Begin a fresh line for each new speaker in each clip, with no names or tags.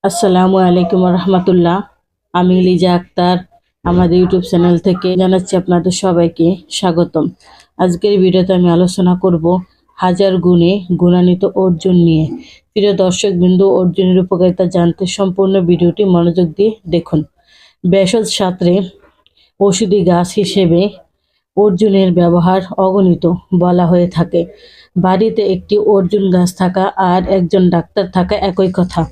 আসসালামু আলাইকুম রহমতুল্লাহ। আমি লিজা আক্তার আমাদের ইউটিউব চ্যানেল থেকে জানাচ্ছি আপনাদের সবাইকে স্বাগতম। আজকের ভিডিওতে আমি আলোচনা করব হাজার গুণে গুণান্বিত অর্জুন নিয়ে। প্রিয় দর্শক বিন্দু, অর্জুনের উপকারিতা জানতে সম্পূর্ণ ভিডিওটি মনোযোগ দিয়ে দেখুন। ভেষজ শাস্ত্রে ঔষধি গাছ হিসেবে অর্জুনের ব্যবহার অগণিত বলা হয়ে থাকে। বাড়িতে একটি অর্জুন গাছ থাকা আর একজন ডাক্তার থাকা একই কথা।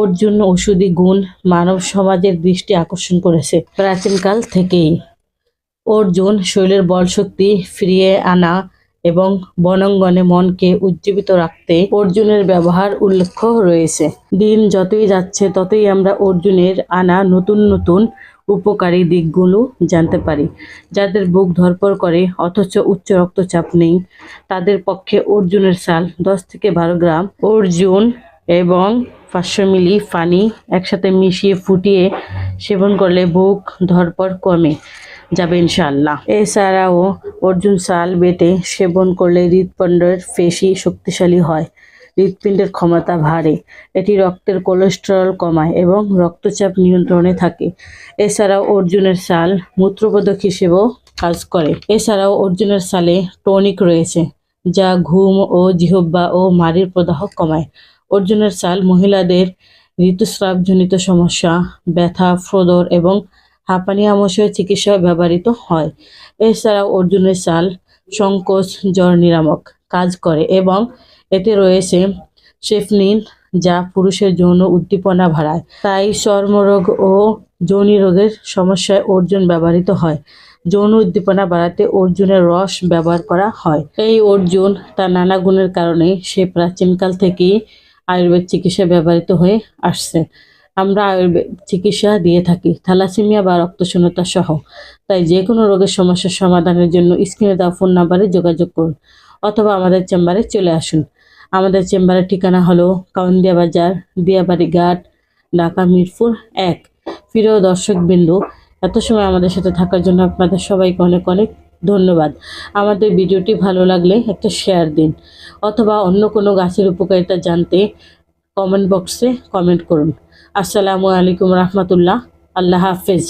অর্জুন ঔষধি গুণ মানব সমাজের দৃষ্টি আকর্ষণ করেছে প্রাচীনকাল থেকেই। অর্জুন শরীরের বলশক্তি ফিরিয়ে আনা এবং বনাঙ্গনে মনকে উজ্জীবিত রাখতে অর্জুনের ব্যবহার উল্লেখ রয়েছে। দিন যতই যাচ্ছে ততই আমরা অর্জুনের আনা নতুন নতুন উপকারী দিকগুলো জানতে পারি। যাদের বুক ধড়ফড় করে অথচ উচ্চ রক্তচাপ নেই, তাদের পক্ষে অর্জুনের ছাল 10 থেকে 12 গ্রাম অর্জুন এবং 500 মিলি পানি একসাথে মিশিয়ে ফুটিয়ে সেবন করলে বুক ধড়ফড় কমে যাবে ইনশাআল্লাহ। এছাড়াও অর্জুন ছাল বেটে সেবন করলে হৃৎপিণ্ডের পেশি শক্তিশালী হয়, হৃৎপিণ্ডের ক্ষমতা বাড়ে, এটি রক্তের কোলেস্টেরল কমায় এবং রক্তচাপ নিয়ন্ত্রণে থাকে। এছাড়াও অর্জুনের ছাল মূত্রবোধক হিসেবেও কাজ করে। এছাড়াও অর্জুনের ছালে টনিক রয়েছে, যা ঘুম ও জিহ্বা ও মাড়ির প্রদাহ কমায়। অর্জুনের ছাল মহিলাদের ঋতুস্রাবজনিত সমস্যা, ব্যথা, ফোড়র এবং হাঁপানি আমাশয়ের চিকিৎসায় ব্যবহৃত হয়। এছাড়াও অর্জুনের ছাল সংকোচ জ্বর নিরামক কাজ করে এবং এতে রয়েছে সেফনিন, যা পুরুষের যৌন উদ্দীপনা বাড়ায়। তাই চর্মরোগ ও যৌনি রোগের সমস্যায় অর্জুন ব্যবহৃত হয়। যৌন উদ্দীপনা বাড়াতে অর্জুনের রস ব্যবহার করা হয়। এই অর্জুন তার নানা গুণের কারণে সে প্রাচীনকাল থেকেই আয়ুর্বেদ চিকিৎসায় ব্যবহৃত হয়ে আসছে। আমরা আয়ুর্বেদ চিকিৎসা দিয়ে থাকি থ্যালাসেমিয়া বা রক্তশূন্যতা সহ। তাই যে কোনো রোগের সমস্যার সমাধানের জন্য স্ক্রিনে দেওয়া ফোন নাম্বারে যোগাযোগ করুন অথবা আমাদের চেম্বারে চলে আসুন। আমাদের চেম্বারের ঠিকানা হলো কাউন্দিয়া বাজার, দিয়াবাড়ি ঘাট, ঢাকা মিরপুর 1। প্রিয় দর্শক বিন্দু, এত সময় আমাদের সাথে থাকার জন্য আপনাদের সবাইকে অনেক অনেক ধন্যবাদ। আমাদের ভিডিওটি ভালো লাগলে একটা শেয়ার দিন অথবা অন্য কোনো গাছের উপকারিতা জানতে কমেন্ট বক্সে কমেন্ট করুন। আসসালামু আলাইকুম রহমতুল্লাহ। আল্লাহ হাফেজ।